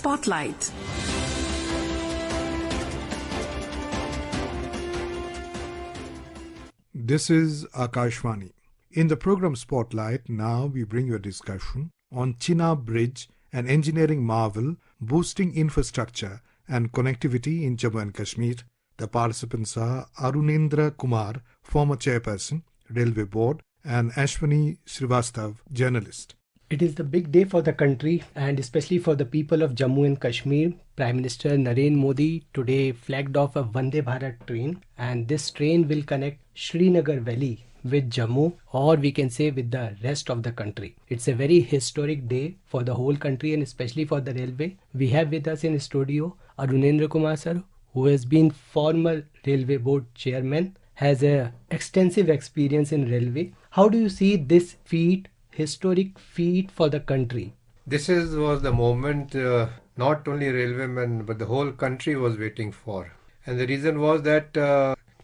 Spotlight. This is Akashwani. In the program Spotlight, now we bring you a discussion on Chenab Bridge, an engineering marvel boosting infrastructure and connectivity in Jammu and Kashmir. The participants are Arunendra Kumar, former Chairperson, Railway Board, and Ashwini Srivastava, journalist. It is the big day for the country and especially for the people of Jammu and Kashmir. Prime Minister Narendra Modi today flagged off a Vande Bharat train, and this train will connect Srinagar Valley with Jammu, or we can say with the rest of the country. It's a very historic day for the whole country and especially for the railway. We have with us in studio Arunendra Kumar sir, who has been former Railway Board Chairman, has a extensive experience in railway. How do you see this feat, historic feat for the country? This was the moment not only railwaymen but the whole country was waiting for. And the reason was that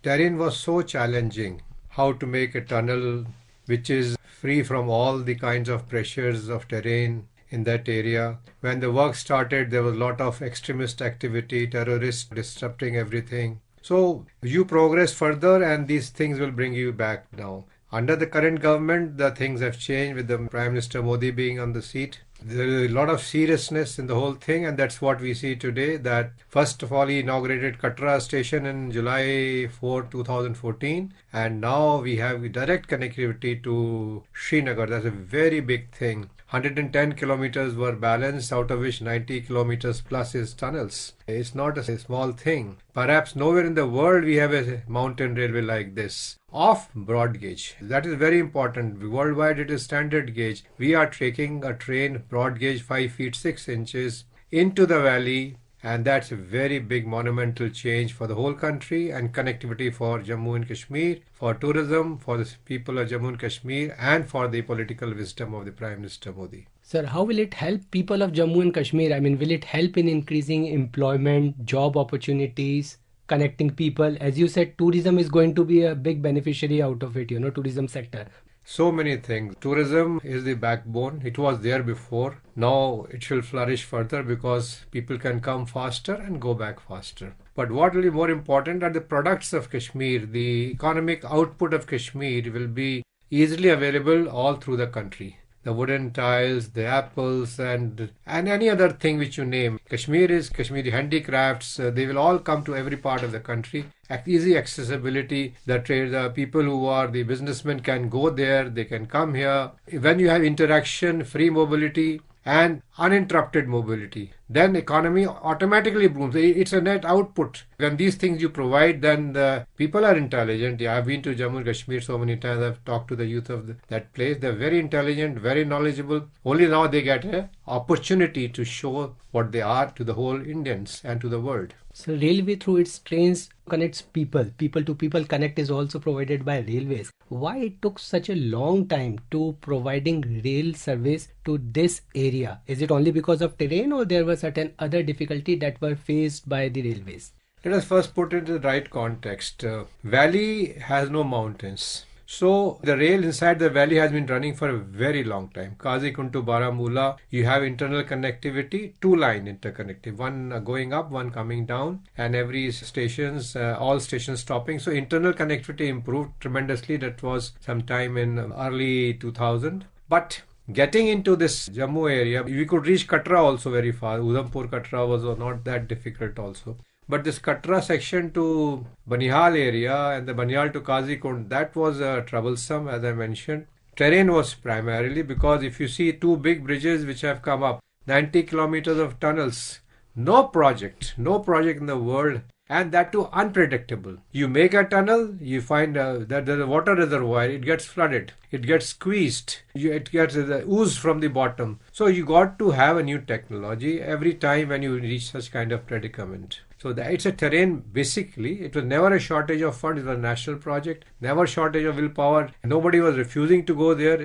terrain was so challenging. How to make a tunnel which is free from all the kinds of pressures of terrain in that area. When the work started, there was a lot of extremist activity, terrorists disrupting everything. So you progress further and these things will bring you back now. Under the current government, the things have changed with the Prime Minister Modi being on the seat. There is a lot of seriousness in the whole thing, and that's what we see today. That first of all, he inaugurated Katra station in July 4, 2014, and now we have direct connectivity to Srinagar. That's a very big thing. 110 kilometers were balanced, out of which 90 kilometers plus is tunnels. It's not a small thing. Perhaps nowhere in the world we have a mountain railway like this. Of broad gauge. That is very important. Worldwide it is standard gauge. We are taking a train broad gauge 5 feet 6 inches into the valley, and that's a very big monumental change for the whole country and connectivity for Jammu and Kashmir, for tourism, for the people of Jammu and Kashmir, and for the political wisdom of the Prime Minister Modi. Sir, how will it help people of Jammu and Kashmir? I mean, will it help in increasing employment, job opportunities, connecting people? As you said, tourism is going to be a big beneficiary out of it, tourism sector. So many things. Tourism is the backbone. It was there before. Now it will flourish further because people can come faster and go back faster. But what will be more important are the products of Kashmir. The economic output of Kashmir will be easily available all through the country. The wooden tiles, the apples, and any other thing which you name. Kashmiri handicrafts, they will all come to every part of the country. Easy accessibility, the people who are the businessmen can go there, they can come here. When you have interaction, free mobility, and uninterrupted mobility, then economy automatically booms. It's a net output. When these things you provide, then the people are intelligent. I've been to Jammu and Kashmir so many times. I've talked to the youth of that place. They're very intelligent, very knowledgeable. Only now they get an opportunity to show what they are to the whole Indians and to the world. So railway through its trains connects people. People to people connect is also provided by railways. Why it took such a long time to providing rail service to this area? Is it only because of terrain, or there were certain other difficulty that were faced by the railways? Let us first put it in the right context. Valley has no mountains. So the rail inside the valley has been running for a very long time. Kazikund to Baramulla, you have internal connectivity, 2-line interconnectivity, one going up, one coming down, and every stations, all stations stopping. So internal connectivity improved tremendously. That was sometime in early 2000. But getting into this Jammu area, we could reach Katra also very fast. Udhampur Katra was not that difficult also. But this Katra section to Banihal area and the Banihal to Kazikund, that was troublesome, as I mentioned. Terrain was primarily because if you see 2 big bridges which have come up, 90 kilometers of tunnels, no project in the world, and that too unpredictable. You make a tunnel, you find that there's a water reservoir, it gets flooded, it gets squeezed, it gets ooze from the bottom. So you got to have a new technology every time when you reach such kind of predicament. So it's a terrain, basically. It was never a shortage of funds. It was a national project. Never shortage of willpower. Nobody was refusing to go there.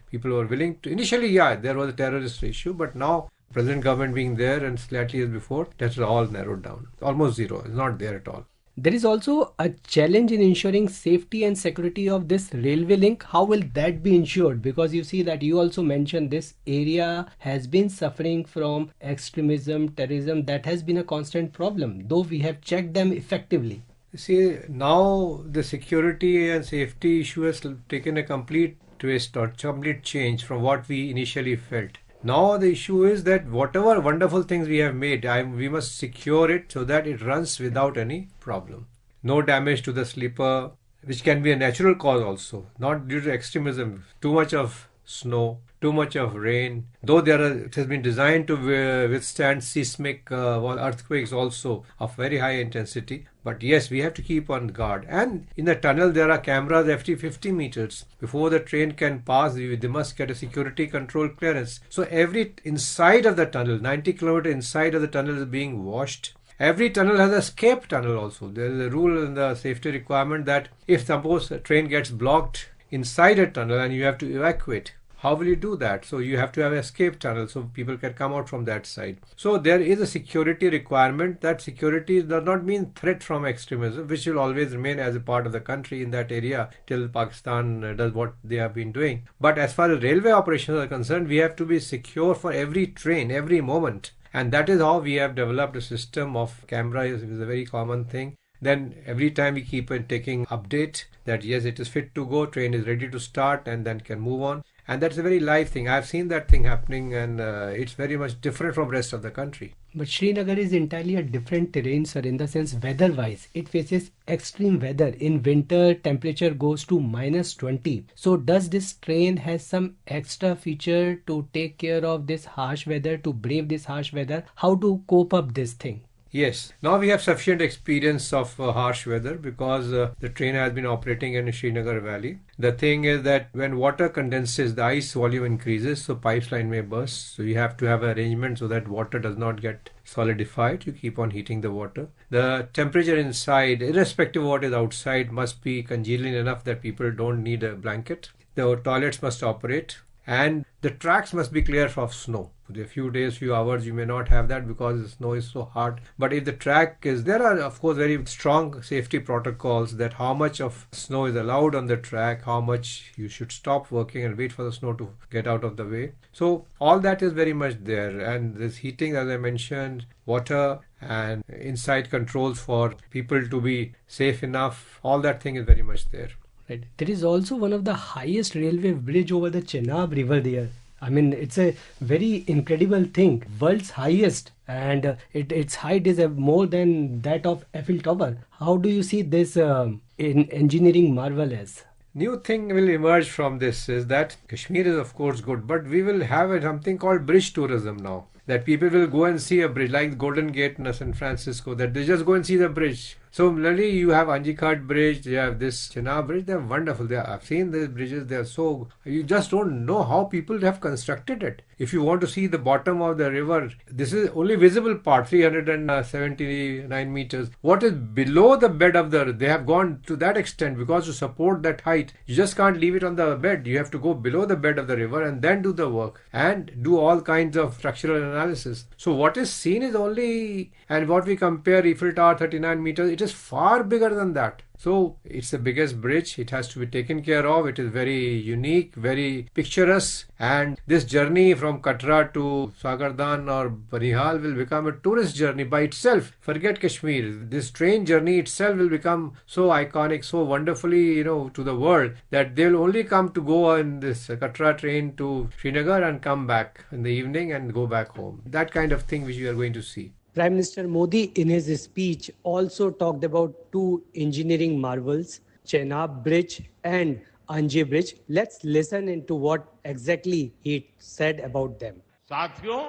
People were willing to. Initially, there was a terrorist issue, but now present government being there and slightly as before, that's all narrowed down. Almost zero. It's not there at all. There is also a challenge in ensuring safety and security of this railway link. How will that be ensured? Because you see that you also mentioned this area has been suffering from extremism, terrorism. That has been a constant problem, though we have checked them effectively. See, now the security and safety issue has taken a complete twist or complete change from what we initially felt. Now the issue is that whatever wonderful things we have made, we must secure it so that it runs without any problem. No damage to the sleeper, which can be a natural cause also, not due to extremism. Too much of snow, too much of rain. Though it has been designed to withstand seismic earthquakes also of very high intensity. But yes, we have to keep on guard. And in the tunnel, there are cameras every 50 meters. Before the train can pass, they must get a security control clearance. So every inside of the tunnel, 90 kilometers inside of the tunnel is being watched. Every tunnel has a escape tunnel also. There is a rule in the safety requirement that if suppose a train gets blocked inside a tunnel and you have to evacuate, how will you do that? So you have to have an escape tunnel so people can come out from that side. So there is a security requirement. That security does not mean threat from extremism, which will always remain as a part of the country in that area till Pakistan does what they have been doing. But as far as railway operations are concerned, we have to be secure for every train, every moment. And that is how we have developed a system of camera is a very common thing. Then every time we keep on taking update that yes, it is fit to go, train is ready to start and then can move on. And that's a very live thing. I've seen that thing happening and it's very much different from rest of the country. But Srinagar is entirely a different terrain, sir, in the sense weather-wise. It faces extreme weather. In winter, temperature goes to -20. So does this train has some extra feature to take care of this harsh weather, to brave this harsh weather? How to cope up this thing? Yes. Now we have sufficient experience of harsh weather because the train has been operating in Srinagar Valley. The thing is that when water condenses, the ice volume increases, so pipeline may burst. So you have to have an arrangement so that water does not get solidified. You keep on heating the water. The temperature inside, irrespective of what is outside, must be congenial enough that people don't need a blanket. The toilets must operate. And the tracks must be clear of snow. For a few days, few hours, you may not have that because the snow is so hard. But if the track is, there are of course very strong safety protocols that how much of snow is allowed on the track, how much you should stop working and wait for the snow to get out of the way. So all that is very much there. And this heating, as I mentioned, water and inside controls for people to be safe enough, all that thing is very much there. Right. There is also one of the highest railway bridge over the Chenab river there. I mean, it's a very incredible thing. World's highest, and its height is more than that of Eiffel Tower. How do you see this in engineering marvel as? New thing will emerge from this is that Kashmir is of course good, but we will have something called bridge tourism now. That people will go and see a bridge like Golden Gate in San Francisco, that they just go and see the bridge. So similarly, you have Anjikhat Bridge, you have this Chenab Bridge, they're wonderful. I've seen these bridges, they're so, you just don't know how people have constructed it. If you want to see the bottom of the river, this is only visible part, 379 meters. What is below the bed of they have gone to that extent because to support that height, you just can't leave it on the bed. You have to go below the bed of the river and then do the work and do all kinds of structural analysis. So what is seen is only, and what we compare Eiffel Tower 39 meters, it is far bigger than that. So it's the biggest bridge. It has to be taken care of. It is very unique, very picturesque. And this journey from Katra to Sagardan or Banihal will become a tourist journey by itself. Forget Kashmir. This train journey itself will become so iconic, so wonderfully, to the world that they will only come to go on this Katra train to Srinagar and come back in the evening and go back home. That kind of thing which we are going to see. Prime Minister Modi in his speech also talked about two engineering marvels, Chenab Bridge and Anje Bridge. Let's listen into what exactly he said about them. साथियों,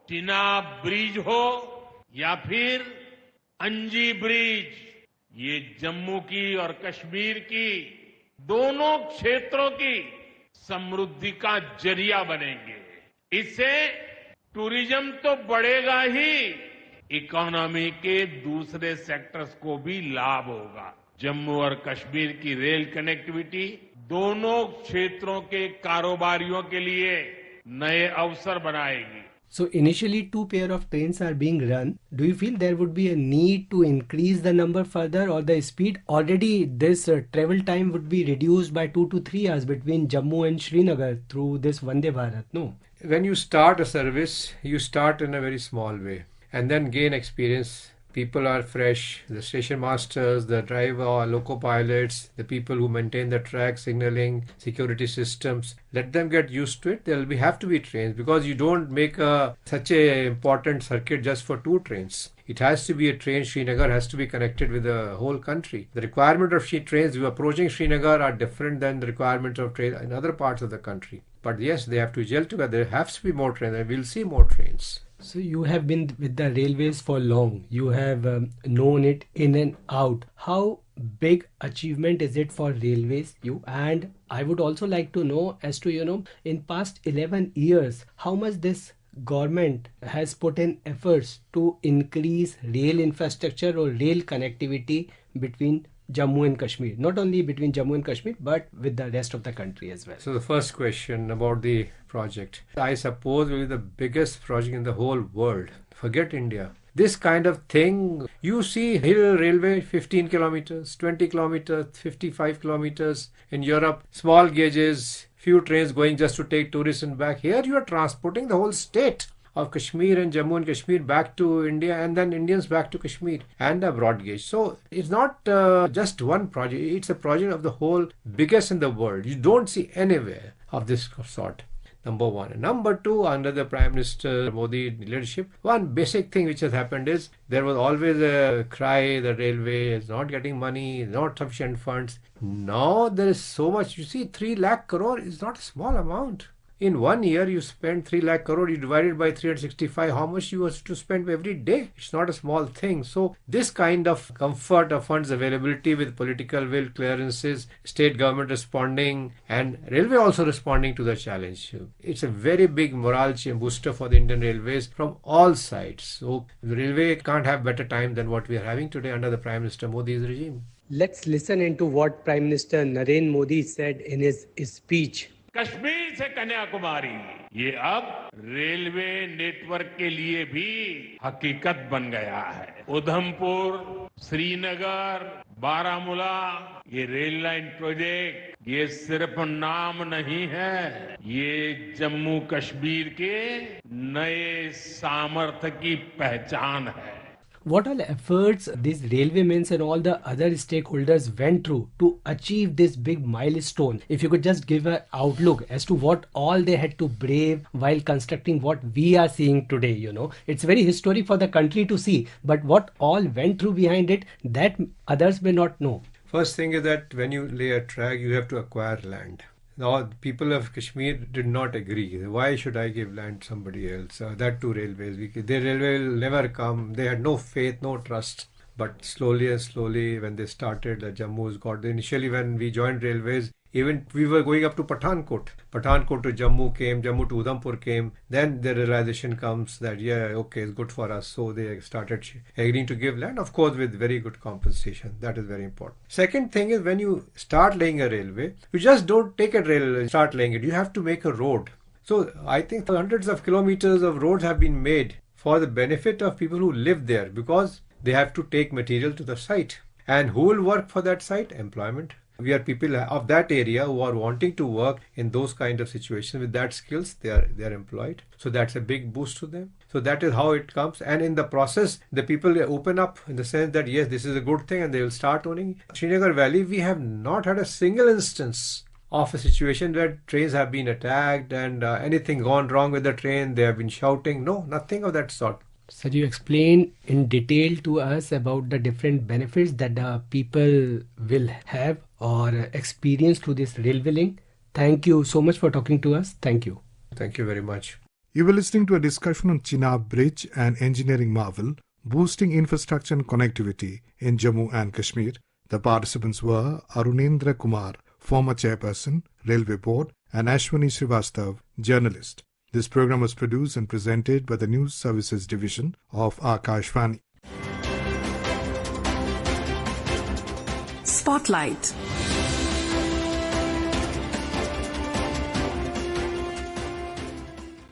Chenab bridge हो या फिर अंजी bridge, ये जम्मू की और कश्मीर की दोनों क्षेत्रों की समृद्धि का जरिया बनेंगे. इससे टूरिज्म तो बढ़ेगा ही, इकोनॉमी के दूसरे सेक्टर्स को भी लाभ होगा. जम्मू और कश्मीर की रेल कनेक्टिविटी दोनों क्षेत्रों के कारोबारियों के लिए नए अवसर बनाएगी. So initially 2 pair of trains are being run. Do you feel there would be a need to increase the number further or the speed? Already this travel time would be reduced by 2 to 3 hours between Jammu and Srinagar through this Vande Bharat, no? When you start a service, you start in a very small way and then gain experience. People are fresh, the station masters, the driver, loco pilots, the people who maintain the track, signaling, security systems. Let them get used to it. There will have to be trains because you don't make such a important circuit just for 2 trains. It has to be a train. Srinagar has to be connected with the whole country. The requirement of trains approaching Srinagar are different than the requirements of trains in other parts of the country. But yes, they have to gel together. There has to be more trains and we'll see more trains. So you have been with the railways for long. You have known it in and out. How big achievement is it for railways? And I would also like to know as to, in past 11 years, how much this government has put in efforts to increase rail infrastructure or rail connectivity between Jammu and Kashmir, not only between Jammu and Kashmir, but with the rest of the country as well. So the first question about the project, I suppose will be the biggest project in the whole world. Forget India. This kind of thing, you see hill railway 15 kilometers, 20 kilometers, 55 kilometers in Europe, small gauges, few trains going just to take tourists and back. Here you are transporting the whole state of Kashmir and Jammu and Kashmir back to India and then Indians back to Kashmir and a broad gauge. So it's not just one project, it's a project of the whole biggest in the world. You don't see anywhere of this sort. Number one. Number two, under the Prime Minister Modi leadership, one basic thing which has happened is there was always a cry the railway is not getting money, not sufficient funds. Now there is so much. You see, 3 lakh crore is not a small amount. In 1 year, you spend 3 lakh crore, you divide it by 365, how much you have to spend every day? It's not a small thing. So this kind of comfort of funds availability with political will, clearances, state government responding and railway also responding to the challenge. It's a very big morale booster for the Indian Railways from all sides. So the railway can't have better time than what we are having today under the Prime Minister Modi's regime. Let's listen into what Prime Minister Narendra Modi said in his speech. Kashmir से कन्याकुमारी ये अब railway network के लिए भी हकीकत बन गया है। उधमपुर, श्रीनगर, बारामूला ये रेल लाइन प्रोजेक्ट ये सिर्फ नाम नहीं है, ये जम्मू कश्मीर के नए सामर्थ्य की पहचान है। What all efforts these railwaymen and all the other stakeholders went through to achieve this big milestone? If you could just give an outlook as to what all they had to brave while constructing what we are seeing today, It's very historic for the country to see, but what all went through behind it, that others may not know. First thing is that when you lay a track, you have to acquire land. Now, people of Kashmir did not agree. Why should I give land to somebody else? That to railways. Their railway will never come. They had no faith, no trust. But slowly and slowly, when they started, Jammu's got... Initially, when we joined railways, even we were going up to Pathankot. Pathankot to Jammu came, Jammu to Udhampur came. Then the realization comes that, okay, it's good for us. So they started agreeing to give land, of course, with very good compensation. That is very important. Second thing is when you start laying a railway, you just don't take a rail and start laying it. You have to make a road. So I think hundreds of kilometers of roads have been made for the benefit of people who live there because they have to take material to the site. And who will work for that site? Employment. We are people of that area who are wanting to work in those kind of situations with that skills. They are employed. So that's a big boost to them. So that is how it comes. And in the process, the people open up in the sense that, yes, this is a good thing and they will start owning. Srinagar Valley, we have not had a single instance of a situation where trains have been attacked and anything gone wrong with the train. They have been shouting. No, nothing of that sort. So you explain in detail to us about the different benefits that the people will have or experience through this railway link. Thank you so much for talking to us. Thank you. Thank you very much. You were listening to a discussion on Chenab Bridge, an engineering marvel, boosting infrastructure and connectivity in Jammu and Kashmir. The participants were Arunendra Kumar, former Chairperson, Railway Board, and Ashwini Srivastava, journalist. This program was produced and presented by the News Services Division of Akashvani. Spotlight.